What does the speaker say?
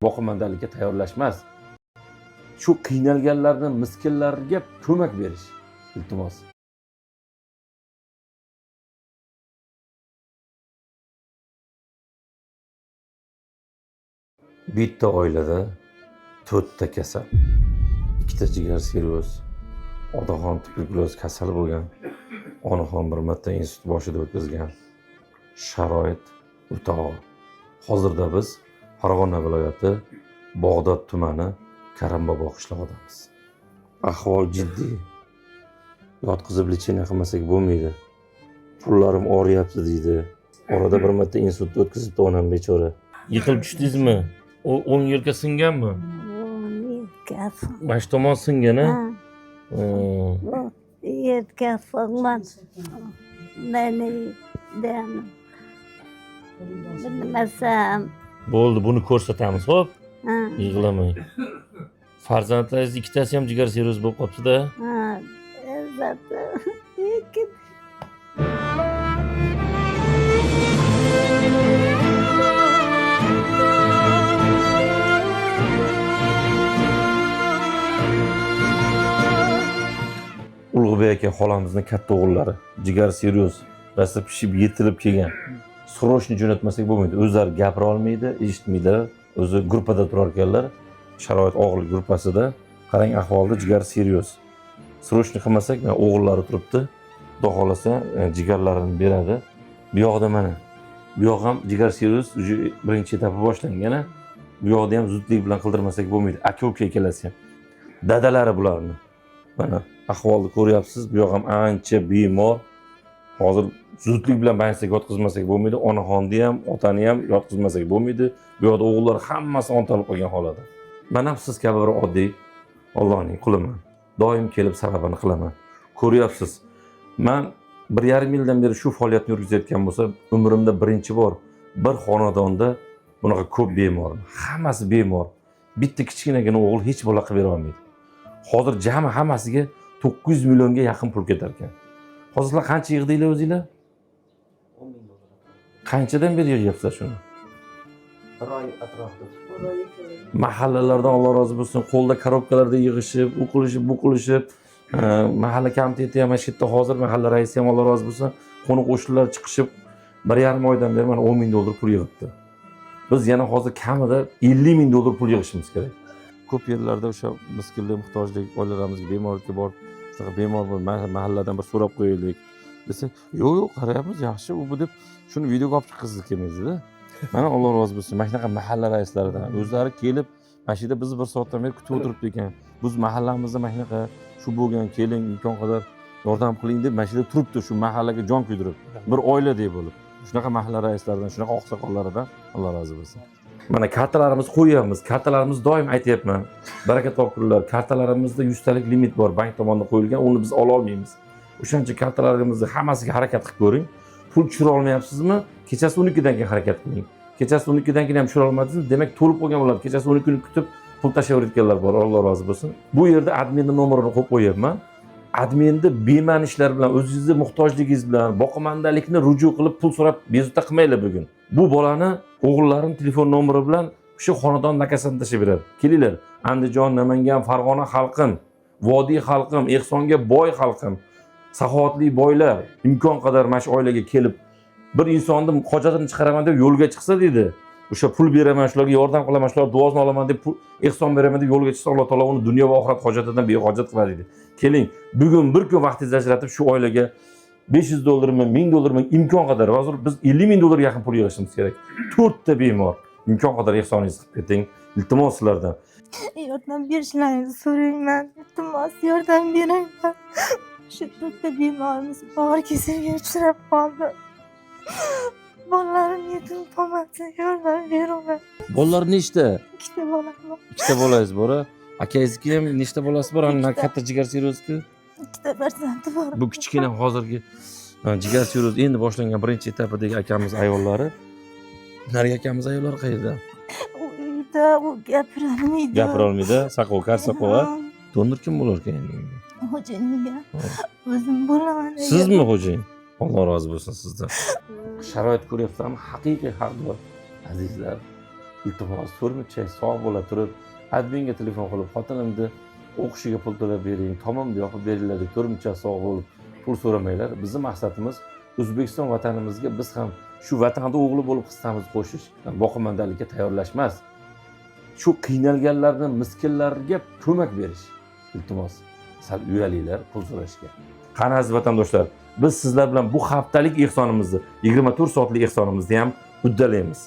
boqimandalik tayyorlash emas. Shu qiynalganlarni, miskinlarga ko'mak berish, iltimos. Bitta oilada 4 ta kasal, 2 ta jigar sirroz, otaxon tuberkuloz kasali bo'lgan, onaxon bir marta institut boshida o'tkazgan. Sharoit o'ta og'ir. Hozirda biz Farg'ona viloyati Bog'dod tumani Karambobo qishlog'idamiz. Ahvol jiddiy. Yotqizib lecheniya qilmasak bo'lmaydi. Pullarim og'riyapti deydi. Orada bir marta institutga o'tkazibdi onam bechora. Yiqilib tushdingizmi? O'ng yelka singanmi? Bosh tomon singan, a? Yelka singan. Bilmasam. Bo'ldi, buni ko'rsatamiz, xo'p? Yig'lamang. Farzandlaringiz ikkitasi ham jigar sirroz bo'lib qolibdi-da. Lekin Ulug'bek aka xolamizning katta o'g'illari jigar sirroz rosa pishib yetilib kelgan. Srochni jo'natmasak bo'lmaydi. O'zlari gapira olmaydi, eshitmaydi. O'zi gruppada turar ekanlar. Sharoit og'irlik gruppasida. Qarang ahvolda jigar sirroz. Srochni qilmasak, men o'g'illari turibdi. Xudo xolasa jigarlarini beradi. Bu yoqda mana. Bu yoq ham jigar sirroz birinchi etapi boshlangan. Bu yoqda ham zudlik bilan qildirmasak bo'lmaydi. Aka-uka ikkalasi ham. Dadalari bularni. Mana ahvolni ko'ryapsiz. Bu yoq ham ancha bemor. Hozir zudlik bilan bansiga yotqizmasak bo'lmaydi. Onaxonni ham, otani ham yotqizmasak bo'lmaydi. Bu yoqda o'g'illar hammasi ontalib qolgan holatda. Men ham siz kabi bir oddiy Allohning quliman. Doim kelib sababini qilaman. Ko'ryapsiz. Men 1,5 yildan beri shu faoliyatni yurgizayotgan bo'lsa, umrimda birinchi bor bir xonadonda bunaqa ko'p bemor. Hammasi bemor. Bitta kichkinagina o'g'il hech bola qilib bera olmaydi. Hozir jami hammasiga 900 millionga yaqin pul ketar ekan. Hozirlar qancha yig'dinglar o'zinglar? 10 ming dollar. Qanchadan beri yig'yapsizlar shuni? Bir oy atrofida. Mahallalardan Alloh rozi bo'lsin, qo'lda korobkalarda yig'ishib, u qilishib, bu qilishib, mahalla komiteti ham shu yerda hozir mahalla raisi ham Alloh rozi bo'lsin, qo'ni qo'shnilar chiqishib 1,5 oydan beri mana 10 ming dollar pul yig'ibdi. Biz yana hozir kamida 50 ming dollar pul yig'ishimiz kerak. Ko'p yerlarda o'sha miskinlik, muhtojlik oilalarimizga bemorlikka borib, shunaqa bemor mahalladan bir so'rab qo'yaylik desa, yo'q, qarayapmiz, yaxshi u deb shuni videoga olib chiqqizib kelmaydi-da. Mana Alloh rozi bo'lsin. Mana shunaqa mahalla raislaridan o'zlari kelib, mana shu yerda biz bir soatdan beri kutib o'tiribdik ekan. Biz mahallamizda mana shunaqa shu bo'lgan, keling, imkon qadar yordam qiling deb mana shu yerda turibdi, shu mahallaga jon kuydirib. Bir oiladek bo'lib. Shunaqa mahalla raislaridan, shunaqa oqsoqollaridan Alloh rozi bo'lsin. Mana kartalarimiz qo'yamiz. Kartalarimiz doim aytayapman. Baraka topinglar. Kartalarimizda 100 talik limit bor, bank tomonidan qo'yilgan. Uni biz ola olmaymiz. O'shancha kartalarimizni hammasiga harakat qilib ko'ring. Pul tushira olmayapsizmi? Kechasi 12 dan keyin harakat qiling. Kechasi 12 dan keyin ham tushira olmadingizmi? Demak, to'lib qolgan bo'ladi. Kechasi 12 kuni kutib pul tashlayotganlar bor. Alloh rozi bo'lsin. Bu yerda adminning nomerini qo'yib qo'yapman. Adminni bema'ni ishlar bilan, o'zingizning muhtojligingiz bilan, boqimandalikni ruju qilib pul so'rab bezovta qilmaylar bugun. Bu bolani o'g'illarim telefon nomeri bilan shu xonadon nakasini tashlab beradi. Kelinglar, Andijon, Namangan, Farg'ona xalqim, Vodiy xalqim, ehsonga boy xalqim, saxovatli boylar imkon qadar mana shu oilaga kelib bir insonni hojatini chiqaraman deb yo'lga chiqsa deydi. O'sha pul beraman, shularga yordam qilaman, shular duosini olaman deb ehson beraman deb yo'lga chiqsa, Alloh taolo uni dunyo va oxirat hojatidan behojat qiladi deydi. Keling, bugun bir kun vaqtingizni ajratib shu oilaga 500 dollarmi, 1000 dollarmi imkon qadar, hozir biz 50 ming dollarga yaqin pul yig'ishimiz kerak. 4 ta bemor. Imkon qadar ehsoningizni qilib keting. Iltimos sizlardan. yordam berishlaringizni so'rayman. Iltimos, yordam beringlar. Shu 4 ta bemorimiz og'ir kasalga uchrab qoldi. Bolalarim yetim qolmasin, yordam beringlar. Bolalar nechta? 2 ta bolam bor. 2 ta bolangiz bor. Akangizga ham nechta bolasi bor? Ana katta jigar sirrozga? 2 ta farzandi bor. Bu kichkina hozirgi jigar sirroz endi boshlangan birinchi etapidagi akamiz ayollari. Narigi akamiz ayollari qayerda? U uyda, u gapirolmaydi. Gapirolmaydi, saqov, karsaqov. Donor kim bo'lar ekan endi? Xo'jayinga o'zim bo'laman. Sizmi xo'jayin? Alloh rozi bo'lsin sizdan. Sharoit ko'ryapsizlarmi? Haqiqiy haq bor, azizlar. iltimos to'rtmichay sog' bo'la turib adminga telefon qilib xotinimni o'qishiga pul to'lab bering, tomimni yopib beringlar deb to'rtmichay sog' bo'lib pul so'ramanglar. Bizning maqsadimiz O'zbekiston vatanimizga biz ham shu vatanda o'g'li bo'lib hissamizni qo'shish, boqimandalik tayyorlash emas. Shu qiynalganlarni, miskinlarga ko'mak berish. Iltimos, sal uyalinglar pul so'rashga. Qani aziz vatandoshlar, biz sizlar bilan bu haftalik ehsonimizni, 24 soatlik ehsonimizni ham uddalaymiz.